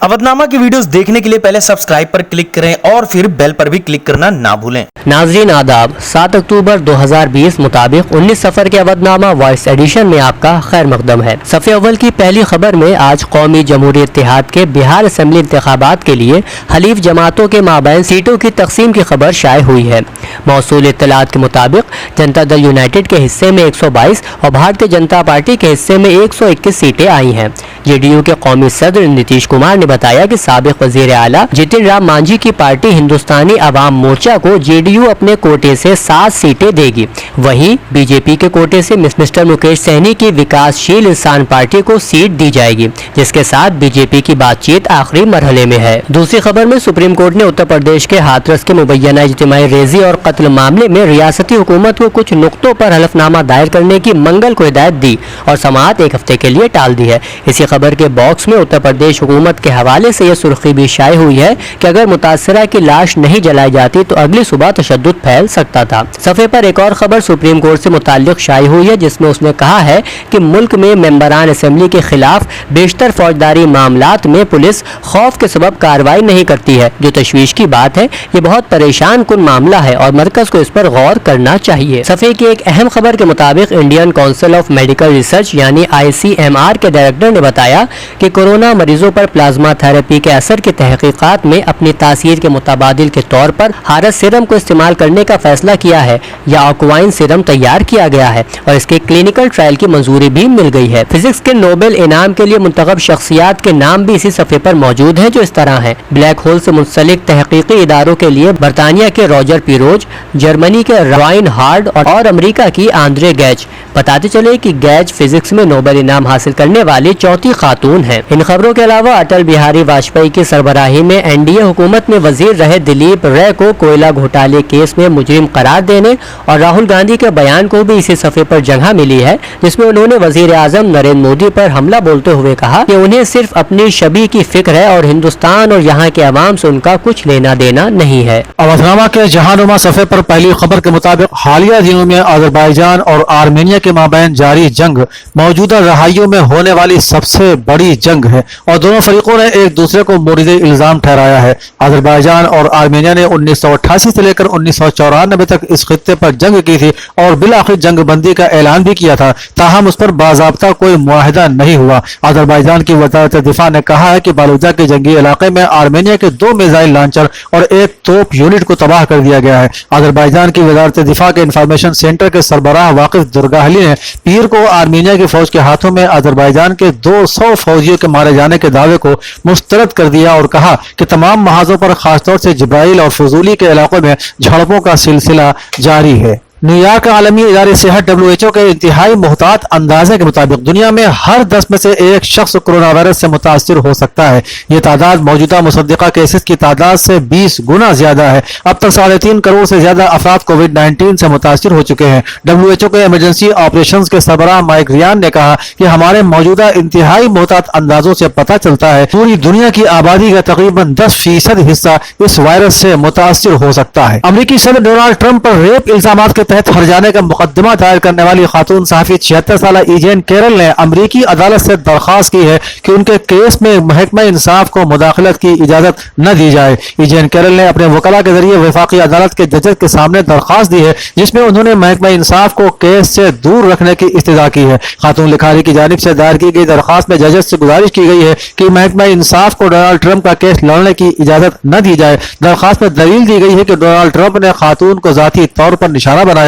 अवधनामा की वीडियोस देखने के लिए पहले सब्सक्राइब पर क्लिक करें और फिर बेल पर भी क्लिक करना ना भूलें। नाजरीन आदाब, 7 अक्टूबर 2020 मुताबिक 19 सफर के अवधनामा वॉइस एडिशन में आपका खैर मकदम है। सफ़े अव्वल की पहली खबर में आज कौमी जमहूरी इत्तेहाद के बिहार असेंबली इंतखाबात के लिए हलीफ जमातों के माबैन सीटों की तकसीम की खबर शाये हुई है। मौसूल इत्तलात के मुताबिक जनता दल यूनाइटेड के हिस्से में 122 और भारतीय जनता पार्टी के हिस्से में 121 सीटें आई हैं। जेडीयू के कौमी सदर नीतीश कुमार ने बताया कि साबिक वजीर आला जितिन राम मांझी की पार्टी हिंदुस्तानी अवाम मोर्चा को जेडीयू अपने कोटे से 7 सीटें देगी। वहीं बीजेपी के कोटे से मिस्टर मुकेश सहनी की विकासशील इंसान पार्टी को सीट दी जाएगी, जिसके साथ बीजेपी की बातचीत आखिरी मरहले में है। दूसरी खबर में सुप्रीम कोर्ट ने उत्तर प्रदेश के हाथरस के मुबैना इज्तिमाई रेजी और कत्ल मामले में रियासती हुकूमत को कुछ नुक्तों पर हलफनामा दायर करने की मंगल को हिदायत दी और समाअत 1 हफ्ते के लिए टाल दी है। इसी खबर के बॉक्स में उत्तर प्रदेश हुकूमत के हवाले से यह सुर्खी भी शाये हुई है कि अगर मुतासरा की लाश नहीं जलाई जाती तो अगली सुबह तशद्दुद फैल सकता था। सफ़े पर एक और खबर सुप्रीम कोर्ट से मुताल्लिक शाये हुई है, जिसमें उसने कहा है कि मुल्क में मेंबरान असेंबली के खिलाफ बेशतर फौजदारी मामलात में पुलिस खौफ के सबब कार्रवाई नहीं करती है, जो तशवीश की बात है। ये बहुत परेशान कुन मामला है और मरकज को इस पर गौर करना चाहिए। सफ़े की एक अहम खबर के मुताबिक Indian council of medical research यानी ICMR के डायरेक्टर ने बताया कि कोरोना मरीजों पर प्लाज्मा थेरेपी के असर की तहकीकात में अपनी तासीर के मुताबादिल के तौर पर हारस सीरम को इस्तेमाल करने का फैसला किया है या ऑक्वाइन सीरम तैयार किया गया है और इसके क्लिनिकल ट्रायल की मंजूरी भी मिल गई है। फिजिक्स के नोबेल इनाम के लिए मुंतखब शख्सियात के नाम भी इसी सफ़े पर मौजूद हैं, जो इस तरह हैं। ब्लैक होल से मुंसलिक तहकीकी इदारों के लिए बरतानिया के रॉजर पिरोज, जर्मनी के राइन हार्ड और अमरीका की आंद्रे गैज। बताते चले कि गैज फिजिक्स में नोबेल इनाम हासिल करने वाली चौथी खातून है। इन खबरों के अलावा अटल बिहारी वाजपेयी की सरबराही में एनडीए हुकूमत में वजीर रहे दिलीप रॉय को कोयला घोटाले केस में मुजरिम करार देने और राहुल गांधी के बयान को भी इसी सफ़े पर जगह मिली है, जिसमें उन्होंने वजीर आजम नरेंद्र मोदी पर हमला बोलते हुए कहा कि उन्हें सिर्फ अपनी शबी की फिक्र है और हिंदुस्तान और यहाँ के अवाम से उनका कुछ लेना देना नहीं है। अवधनामा के जहानुमा सफ़े पर पहली खबर के मुताबिक हालिया दिनों में अजरबैजान और आर्मेनिया के माबैन जारी जंग मौजूदा रहाइयों में होने वाली सबसे बड़ी जंग है और दोनों फरीकों ने एक दूसरे को मोरिद इल्जाम ठहराया है। अजरबैजान और आर्मेनिया ने 1988 से लेकर 1994 तक इस खित्ते पर जंग की थी और बिलाखिर जंग बंदी का ऐलान भी किया था, ताहम उस पर बाज़ाब्ता कोई मुआहिदा नहीं हुआ। अजरबैजान की वज़ारत दिफा ने कहा है कि बालूचा के जंगी इलाके में आर्मेनिया के 2 मिसाइल लॉन्चर और 1 तोप यूनिट को तबाह कर दिया गया है। अजरबैजान की वज़ारत दिफा के इंफॉर्मेशन सेंटर के सरबराह वाकिफ दुर्गाहली ने पीर को आर्मेनिया की फौज के हाथों में अजरबैजान के 200 फौजियों के मारे जाने के दावे को मुस्तरद कर दिया और कहा कि तमाम महाजों पर खासतौर से जिब्राइल और फजूली के इलाकों में झड़पों का सिलसिला जारी है। न्यूयॉर्क आलमी इदारे सेहत WHO के इंतहाई मुहतात अंदाजे के मुताबिक दुनिया में हर 10 में से 1 शख्स कोरोना वायरस से मुतासिर हो सकता है। ये तादाद मौजूदा मुसद्दिका केसेस की तादाद से 20 गुना ज्यादा है। अब तक 3.5 करोड़ से ज्यादा अफराद कोविड-19 से मुतासिर हो चुके हैं। WHO के इमरजेंसी ऑपरेशंस के सरबराह माइक रियान ने कहा कि हमारे मौजूदा इंतहाई मुहतात अंदाजों से पता चलता है पूरी दुनिया की आबादी का तकरीबन 10% हिस्सा इस वायरस से मुतासिर हो सकता है। अमरीकी सदर डोनाल्ड ट्रंप पर रेप इल्जामात के तहत हर्जाने का मुकदमा दायर करने वाली खातून सहाफी 76 साल ईजेन कैरल ने अमरीकी अदालत से दरख्वास्त की है कि उनके केस में महकमा इंसाफ को मुदाखलत की इजाजत न दी जाए। ईजेन कैरल ने अपने वकला के जरिए वफाकी अदालत के जजेस के सामने दरख्वास्त दी है, जिसमें उन्होंने महकमा इंसाफ को केस से दूर रखने की इस्तदा की है। खातून लिखारी की जानिब से दायर की गई दरख्वास्त में जजेस से गुजारिश की गई है कि महकमा इंसाफ को डोनाल्ड ट्रंप का केस लड़ने की इजाजत न दी जाए। दरख्वास्त में दलील दी गई है कि डोनाल्ड ट्रंप ने खातून को जाती तौर पर निशाना बनाया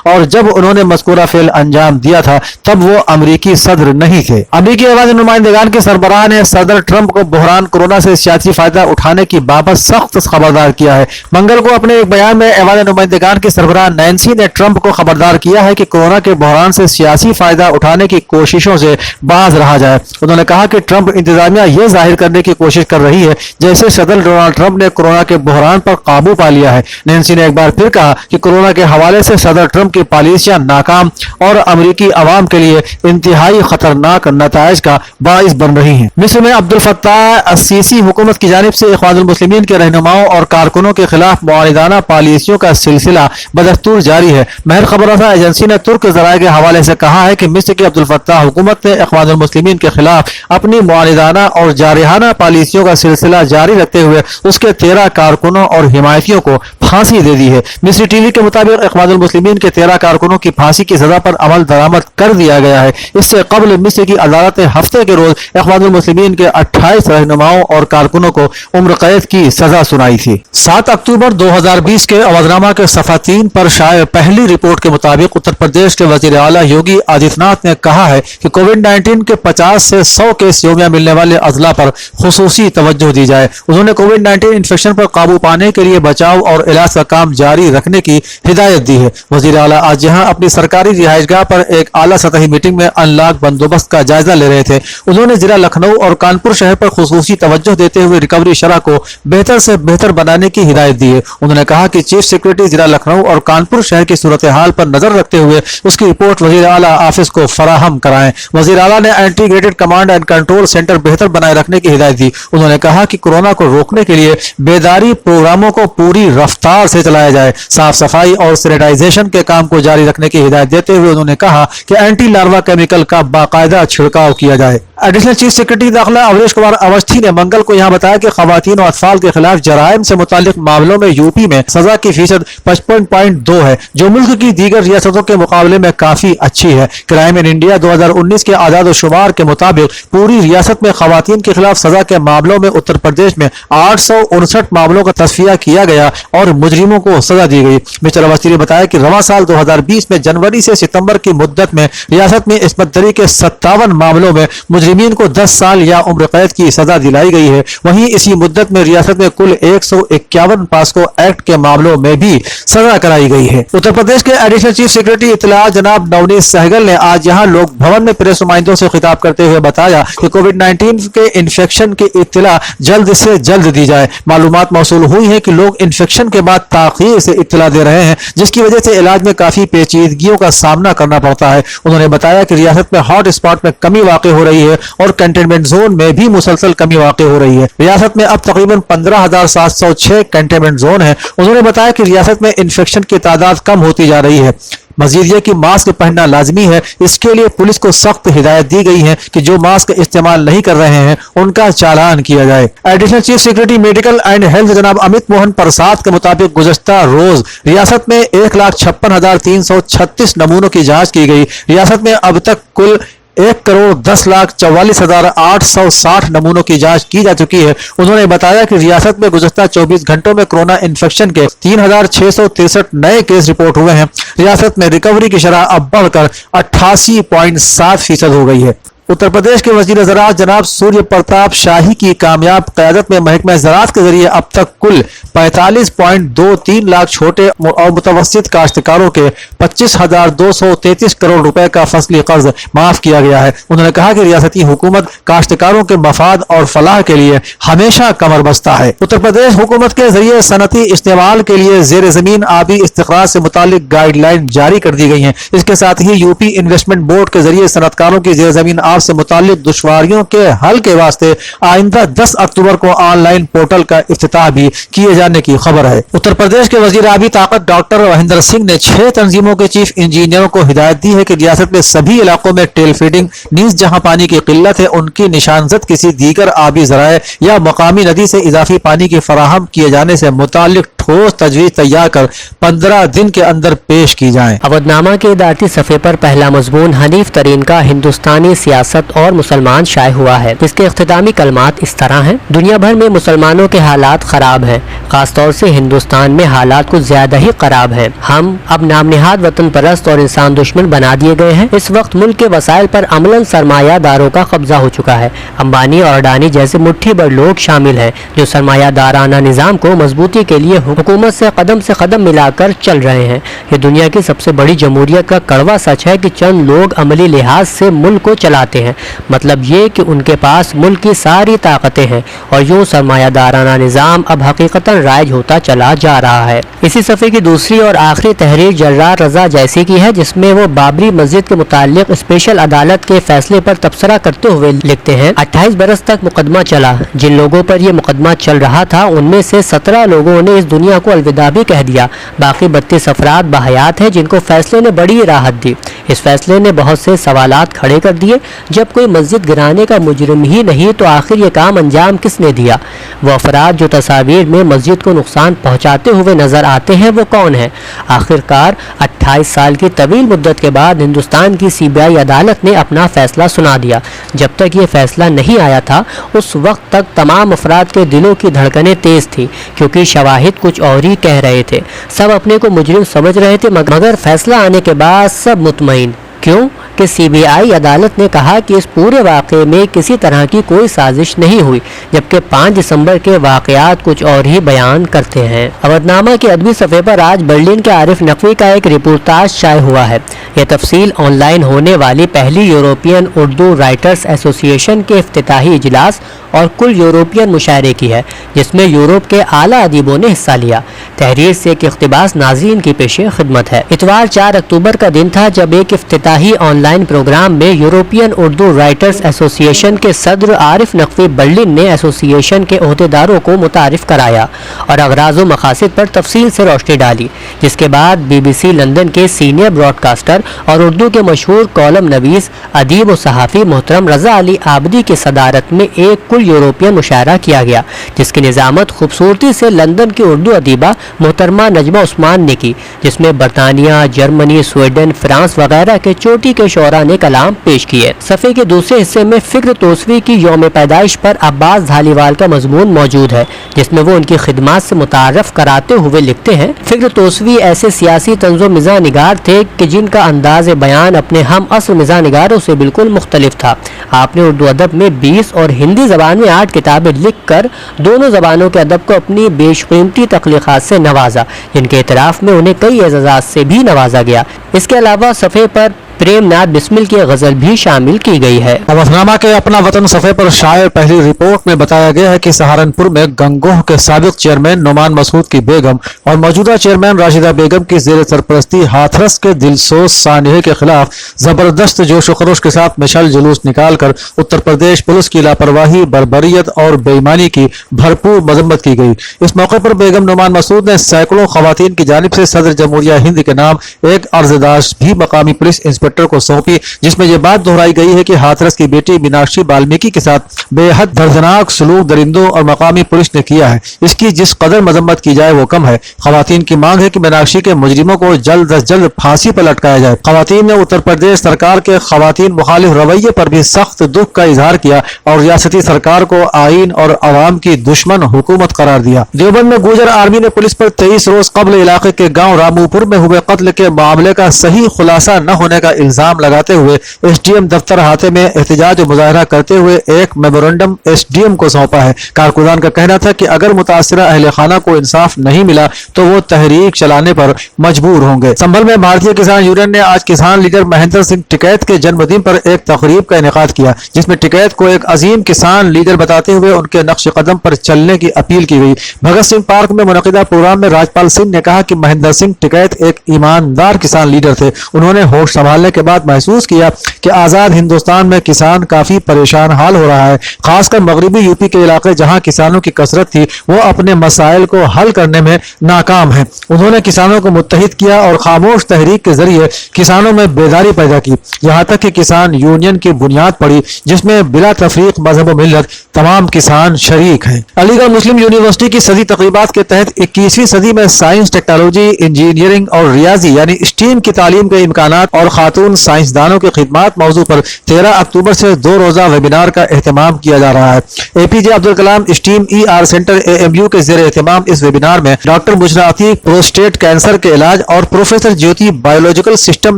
और जब उन्होंने मज़कूरा फेल अंजाम दिया था तब वो अमरीकी सदर नहीं थे। अमरीकी अवामी नुमाइंदगान के सरबराह ने सदर ट्रंप को बहरान कोरोना से सियासी फायदा उठाने की बाबत सख्त खबरदार किया है। मंगल को अपने एक बयान में अवामी नुमाइंदगान के सरबराह नैन्सी ने ट्रंप को खबरदार किया है कि कोरोना के बहरान से सियासी फायदा उठाने की कोशिशों से बाज रहा जाए। उन्होंने कहा कि ट्रंप इंतजामिया ये जाहिर करने की कोशिश कर रही है जैसे सदर डोनाल्ड ट्रंप ने कोरोना के बहरान पर काबू पा लिया है। नैन्सी ने एक बार फिर कहा कि कोरोना के हवाले से के सदर ट्रंप की पॉलिसियां नाकाम और अमेरिकी अवाम के लिए इंतहाई खतरनाक नताइज का बाइस बन रही हैं। मिस्र में अब्दुल फत्ताह अस्सीसी हुकूमत की जानिब से इख्वानुल मुस्लिमीन के रहनुमाओं और कारकुनों के खिलाफ मुआनिदाना पॉलिसियों का सिलसिला बदस्तूर जारी है। महर खबर रसा एजेंसी ने तुर्क जराये के हवाले से कहा है कि मिस्र की अब्दुल फत्ताह हुकूमत ने इख्वानुल मुस्लिमीन के खिलाफ अपनी मुआनिदाना और जारहाना पॉलिसियों का सिलसिला जारी रखते हुए उसके 13 कारकुनों और हिमायतियों को फांसी दे दी है। मिस्री टीवी के मुताबिक इख्वानुल मुस्लिमीन के 13 कारकुनों की फांसी की सजा पर अमल दरामद कर दिया गया है। इससे कबल मिस्र की अदालत ने हफ्ते के रोज इख्वानुल मुस्लिमीन के 28 रहनुमाओं और कारकुनों को उम्र कैद की सजा सुनाई थी। 7 अक्टूबर 2020 के अवधनामा के सफा 3 पर शाये पहली रिपोर्ट के मुताबिक उत्तर प्रदेश के वजीर आला योगी आदित्यनाथ ने कहा है कि कोविड-19 के 50 से 100 केस योमिया मिलने वाले अजला पर खुसूसी तवज्जो दी जाए। उन्होंने कोविड-19 इन्फेक्शन पर काबू पाने के लिए बचाव और इलाज का काम जारी रखने की हिदायत दी है। वजीर आला आज यहाँ अपनी सरकारी रिहाइशगाह पर एक आला सतही मीटिंग में अनलॉक बंदोबस्त का जायजा ले रहे थे। उन्होंने जिला लखनऊ और कानपुर शहर पर खुसूसी तवज्जो देते हुए रिकवरी शरह को बेहतर से बेहतर बनाने की हिदायत दी है। उन्होंने कहा कि चीफ सेक्रेटरी जिला लखनऊ और कानपुर शहर की सूरत हाल पर नजर रखते हुए उसकी रिपोर्ट वजीर आला ऑफिस को फराहम कराएं। वजीर आला ने integrated command and control centre बेहतर बनाए रखने की हिदायत दी। उन्होंने कहा कि कोरोना को रोकने के लिए बेदारी प्रोग्रामों को पूरी रफ्तार से चलाया जाए। साफ सफाई और सैनिटाइजेशन के काम को जारी रखने की हिदायत देते हुए उन्होंने कहा कि एंटी लार्वा केमिकल का बाकायदा छिड़काव किया जाए। एडिशनल चीफ सेक्रेटरी दाखिला अवधेश कुमार अवस्थी ने मंगल को यहां बताया कि खवातीन और अतफाल के खिलाफ जराइम से मुतालिक मामलों में यूपी में सजा की फीसद 55.2 है, जो मुल्क की दीगर रियासतों के मुकाबले में काफी अच्छी है। क्राइम इन इंडिया 2019 के आदाद शुमार के मुताबिक पूरी रियासत में खवातीन के खिलाफ सजा के मामलों में उत्तर प्रदेश में 859 मामलों का तस्फिया किया गया और मुजरिमों को सजा दी गई। मिस्टर अवस्थी ने बताया कि रवां साल 2020 में जनवरी से सितंबर की मुद्दत में रियासत में इस्मतदरी के 57 मामलों में मुजरिमीन को 10 साल या उम्र कैद की सजा दिलाई गई है। वहीं इसी मुद्दत में रियासत में कुल 151 पास्को एक्ट के मामलों में भी सजा कराई गई है। उत्तर प्रदेश के एडिशनल चीफ सेक्रेटरी इत्तलात जनाब नवनीत सहगल ने आज यहां लोक भवन में प्रेस नुमाइंदों से खिताब करते हुए बताया कि कोविड-19 के इन्फेक्शन की इत्तला जल्द से जल्द दी जाए। मालूमात मौसूल हुई है कि लोग इन्फेक्शन के बाद ताखीर से इत्तला दे रहे हैं, जिसकी वजह से इलाज में काफी पेचीदगियों का सामना करना पड़ता है। उन्होंने बताया कि रियासत में हॉट स्पॉट में कमी वाक़ई हो रही है और कंटेनमेंट जोन में भी मुसलसल कमी वाक़ई हो रही है। रियासत में अब तकरीबन 15,706 कंटेनमेंट जोन है। उन्होंने बताया कि रियासत में इन्फेक्शन की तादाद कम होती जा रही है। मजीद ये कि मास्क पहनना लाजमी है। इसके लिए पुलिस को सख्त हिदायत दी गई है कि जो मास्क इस्तेमाल नहीं कर रहे हैं उनका चालान किया जाए। Additional chief secretary medical and health जनाब अमित मोहन प्रसाद के मुताबिक गुज़श्ता रोज रियासत में 1,56,336 नमूनों की जांच की गई। रियासत में अब तक कुल 1,10,44,860 नमूनों की जांच की जा चुकी है। उन्होंने बताया कि रियासत में गुज़श्ता 24 घंटों में कोरोना इन्फेक्शन के 3,663 नए केस रिपोर्ट हुए हैं। रियासत में रिकवरी की शरह अब बढ़कर 88.7% हो गई है। उत्तर प्रदेश के वजीर ज़राअत जनाब सूर्य प्रताप शाही की कामयाब क़यादत में महकमा ज़राअत के जरिए अब तक कुल 45.23 लाख छोटे और मुतवस्सित काश्तकारों के 25,233 करोड़ रुपए का फसली कर्ज माफ किया गया है। उन्होंने कहा कि रियासती हुकूमत काश्तकारों के मफाद और फलाह के लिए हमेशा कमर बस्ता है। उत्तर प्रदेश हुकूमत के जरिए सनती इस्तेमाल के लिए ज़ेर ज़मीन आबी इस्तिखराज से मुतालिक गाइडलाइन जारी कर दी गई हैं। इसके साथ ही यूपी इन्वेस्टमेंट बोर्ड के जरिए सनतकारों की ज़ेर ज़मीन से मुतालिक दुश्वारियों के हल के वास्ते आइंदा 10 अक्टूबर को ऑनलाइन पोर्टल का इफ्तिताह भी किए जाने की खबर है। उत्तर प्रदेश के वजीर आबी ताकत डॉक्टर महेंद्र सिंह ने 6 तंजीमों के चीफ इंजीनियरों को हिदायत दी है कि रियासत में सभी इलाकों में टेल फीडिंग नीज जहां पानी की किल्लत है उनकी निशानजद किसी दीगर आबी ज़राए या मकामी नदी से इजाफी पानी की फराहम किए जाने से मुतालिक ठोस तजवीज तैयार कर 15 दिन के अंदर पेश की जाए। अवधनामा के इदारती सफ़े पर पहला मज़मून हनीफ तरीन का हिंदुस्तानी सियासत और मुसलमान शाये हुआ है। इसके इख्तितामी कलमात इस तरह हैं। दुनिया भर में मुसलमानों के हालात ख़राब हैं, खासतौर से हिंदुस्तान में हालात कुछ ज़्यादा ही ख़राब हैं। हम अब नामनिहाद वतन परस्त और इंसान दुश्मन बना दिए गए हैं। इस वक्त मुल्क के वसाइल पर अमलन सरमायादारों का कब्जा हो चुका है। अंबानी और अडानी जैसे मुट्ठी भर लोग शामिल हैं जो सरमायादाराना निज़ाम को मजबूती के लिए हुकूमत से कदम मिलाकर चल रहे हैं। ये दुनिया की सबसे बड़ी जमहूरियत का कड़वा सच है कि चंद लोग अमली लिहाज से मुल्क को चलाते رکھتے ہیں، مطلب یہ کہ ان کے پاس ملک کی ساری طاقتیں ہیں اور یوں سرمایہ دارانہ نظام اب حقیقتاً رائج ہوتا چلا جا رہا ہے۔ اسی صفحے کی دوسری اور آخری تحریر جرار رضا جیسی کی ہے، جس میں وہ بابری مسجد کے متعلق اسپیشل عدالت کے فیصلے پر تبصرہ کرتے ہوئے لکھتے ہیں، 28 برس تک مقدمہ چلا، جن لوگوں پر یہ مقدمہ چل رہا تھا ان میں سے 17 لوگوں نے اس دنیا کو الوداع بھی کہہ دیا، باقی 32 افراد بحیات ہیں جن کو فیصلے نے بڑی راحت دی۔ اس فیصلے نے بہت سے سوالات کھڑے کر دیے، جب کوئی مسجد گرانے کا مجرم ہی نہیں تو آخر یہ کام انجام کس نے دیا؟ وہ افراد جو تصاویر میں مسجد کو نقصان پہنچاتے ہوئے نظر آتے ہیں وہ کون ہیں؟ آخرکار 28 سال کی طویل مدت کے بعد ہندوستان کی CBI عدالت نے اپنا فیصلہ سنا دیا۔ جب تک یہ فیصلہ نہیں آیا تھا اس وقت تک تمام افراد کے دلوں کی دھڑکنیں تیز تھیں، کیونکہ شواہد کچھ اور ہی کہہ رہے تھے، سب اپنے کو مجرم سمجھ رہے تھے، مگر فیصلہ آنے کے بعد سب مطمئن۔ کیوں کہ CBI عدالت نے کہا کہ اس پورے واقعے میں کسی طرح کی کوئی سازش نہیں ہوئی، جبکہ 5 دسمبر کے واقعات کچھ اور ہی بیان کرتے ہیں۔ اودنامہ کے ادبی صفحے پر آج برلن کے عارف نقوی کا ایک رپورتاج شائع ہوا ہے۔ یہ تفصیل آن لائن ہونے والی پہلی یورپین اردو رائٹرز ایسوسی ایشن کے افتتاحی اجلاس اور کل یورپین مشاعرے کی ہے، جس میں یورپ کے اعلیٰ ادیبوں نے حصہ لیا۔ تحریر سے ایک اقتباس ناظرین کی پیش خدمت ہے۔ اتوار 4 اکتوبر کا دن تھا جب ایک افتتاحی آن لائن پروگرام میں یورپین اردو رائٹرز ایسوسی ایشن کے صدر عارف نقوی برلن نے ایسوسی ایشن کے عہدیداروں کو متعارف کرایا اور اغراض و مقاصد پر تفصیل سے روشنی ڈالی، جس کے بعد BBC لندن کے سینئر براڈ کاسٹر اور اردو کے مشہور کالم نویس، ادیب و صحافی محترم رضا علی عابدی کی صدارت میں ایک کل یورپین مشاعرہ کیا گیا، جس کی نظامت خوبصورتی سے لندن کی اردو ادیبہ محترمہ نجمہ عثمان نے کی، جس میں برطانیہ، جرمنی، سویڈن، فرانس وغیرہ کے چوٹی کے شعراء نے کلام پیش کیے۔ صفحے کے دوسرے حصے میں فکر توسوی کی یوم پیدائش پر عباس دھالیوال کا مضمون موجود ہے، جس میں وہ ان کی خدمات سے متعارف کراتے ہوئے لکھتے ہیں، فکر توسوی ایسے سیاسی طنز و مزاح نگار تھے کہ جن کا انداز بیان اپنے ہم عصر مزاح نگاروں سے بالکل مختلف تھا۔ آپ نے اردو ادب میں 20 اور ہندی زبان میں 8 کتابیں لکھ کر دونوں زبانوں کے ادب کو اپنی بیش قیمتی تخلیقات سے نوازا، جن کے اعتراف میں انہیں کئی اعزازات سے بھی نوازا گیا۔ اس کے علاوہ صفحے پر پریم ناتھ بسمل کی غزل بھی شامل کی گئی ہے۔ اودنامہ کے اپنا وطن صفحے پر شائع پہلی رپورٹ میں بتایا گیا ہے کہ سہارنپور میں گنگوہ کے سابق چیئرمین نعمان مسعود کی بیگم اور موجودہ چیئرمین راشدہ بیگم کی زیر سرپرستی ہاتھرس کے دلسوز سانحے کے خلاف زبردست جوش و خروش کے ساتھ مشعل جلوس نکال کر اتر پردیش پولیس کی لاپرواہی، بربریت اور بے ایمانی کی بھرپور مذمت کی گئی۔ اس موقع پر بیگم نعمان مسعود نے سینکڑوں خواتین کی جانب سے صدر جمہوریہ ہند کے نام ایک عرضداشت بھی مقامی پولیس انسپکٹر کو سونپی، جس میں یہ بات دہرائی گئی ہے کہ ہاتھرس کی بیٹی میناکشی بالمیکی کے ساتھ بے حد دردناک سلوک درندوں اور مقامی پولیس نے کیا ہے، اس کی جس قدر مذمت کی جائے وہ کم ہے۔ خواتین کی مانگ ہے کہ میناکشی کے مجرموں کو جلد از جلد پھانسی پر لٹکایا جائے۔ خواتین نے اتر پردیش سرکار کے خواتین مخالف رویے پر بھی سخت دکھ کا اظہار کیا اور ریاستی سرکار کو آئین اور عوام کی دشمن حکومت قرار دیا۔ دیوبند میں گوجر آرمی نے پولیس پر 23 روز قبل علاقے کے گاؤں راموپور میں ہوئے قتل کے معاملے کا صحیح خلاصہ نہ ہونے کا الزام لگاتے ہوئے SDM دفتر ہاتھے میں احتجاج و مظاہرہ کرتے ہوئے ایک میمورنڈم SDM کو سونپا ہے۔ کارکردان کا کہنا تھا کہ اگر متاثرہ اہل خانہ کو انصاف نہیں ملا تو وہ تحریک چلانے پر مجبور ہوں گے۔ سنبھل میں بھارتیہ کسان یونین نے آج کسان لیڈر مہندر سنگھ ٹکیت کے جنم دن پر ایک تقریب کا انعقاد کیا، جس میں ٹکیت کو ایک عظیم کسان لیڈر بتاتے ہوئے ان کے نقش قدم پر چلنے کی اپیل کی گئی۔ بھگت سنگھ پارک میں منعقدہ پروگرام میں راجپال سنگھ نے کہا کہ مہندر سنگھ ٹکیت ایک ایماندار کسان لیڈر تھے۔ انہوں نے ہوش سنبھالنے کے بعد محسوس کیا کہ آزاد ہندوستان میں کسان کافی پریشان حال ہو رہا ہے، خاص کر مغربی UP کے علاقے جہاں کسانوں کی کثرت تھی وہ اپنے مسائل کو حل کرنے میں ناکام ہیں۔ انہوں نے کسانوں کو متحد کیا اور خاموش تحریک کے ذریعے کسانوں میں بیداری پیدا کی، یہاں تک کہ کسان یونین کی بنیاد پڑی جس میں بلا تفریق مذہب و ملت تمام کسان شریک ہیں۔ علی گڑھ مسلم یونیورسٹی کی صدی تقریبات کے تحت 21ویں صدی میں سائنس، ٹیکنالوجی، انجینئرنگ اور ریاضی یعنی STEAM کی تعلیم کے امکانات اور خاتون سائنسدانوں کی خدمات موضوع پر 13 اکتوبر سے 2 روزہ ویبینار کا اہتمام کیا جا رہا ہے۔ APJ Abdul Kalam STEAM ER centre AMU کے زیر اہتمام اس ویبینار میں ڈاکٹر مجرا عتیق پروسٹیٹ کینسر کے علاج اور پروفیسر جیوتی بایولوجیکل سسٹم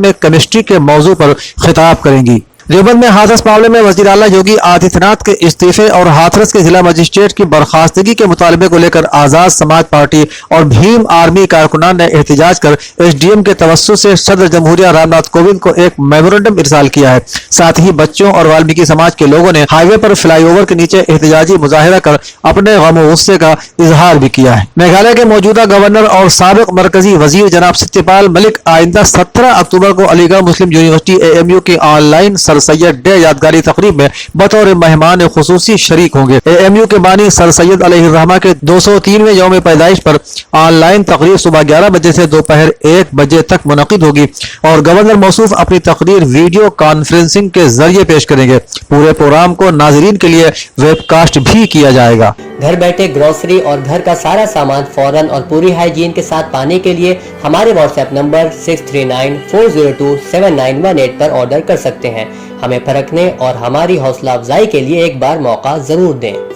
میں کیمسٹری کے موضوع پر خطاب کریں گی۔ देवबंद में हाथरस मामले में वजीर आला योगी आदित्यनाथ के इस्तीफे और हाथरस के जिला मजिस्ट्रेट की बर्खास्तगी के मुतालबे को लेकर आजाद समाज पार्टी और भीम आर्मी कारकुनान ने एहतजाज कर एसडीएम के तवस्सुस से सदर जमहूरिया रामनाथ कोविंद को एक मेमोरेंडम इरसाल किया है। साथ ही बच्चों और वाल्मीकि समाज के लोगों ने हाईवे पर फ्लाईओवर के नीचे एहतजाजी मुजाहिरा कर अपने गम और गुस्से का इजहार भी किया है। मेघालय के मौजूदा गवर्नर और साबिक मरकजी वजीर जनाब सत्यपाल मलिक आइंदा 17 अक्टूबर को अलीगढ़ मुस्लिम यूनिवर्सिटी AMU की ऑनलाइन सर सैयद डे यादगारी तकरीब में बतौर मेहमान खुसूसी शरीक होंगे। AMU के बानी सर सैयद अलैहिर्रहमा के 203वें यौम पैदाइश पर ऑनलाइन तकरीर सुबह 11 बजे से दोपहर 1 बजे तक मुनक़िद होगी और गवर्नर मौसूफ अपनी तकरीर वीडियो कॉन्फ्रेंसिंग के जरिए पेश करेंगे। पूरे प्रोग्राम को नाजरीन के लिए वेबकास्ट भी किया जाएगा। घर बैठे ग्रोसरी और घर का सारा सामान फौरन और पूरी हाइजीन के साथ पाने के लिए हमारे व्हाट्सएप नंबर 6394027918 पर ऑर्डर कर सकते हैं। हमें परखने और हमारी हौसला अफजाई के लिए एक बार मौका जरूर दें।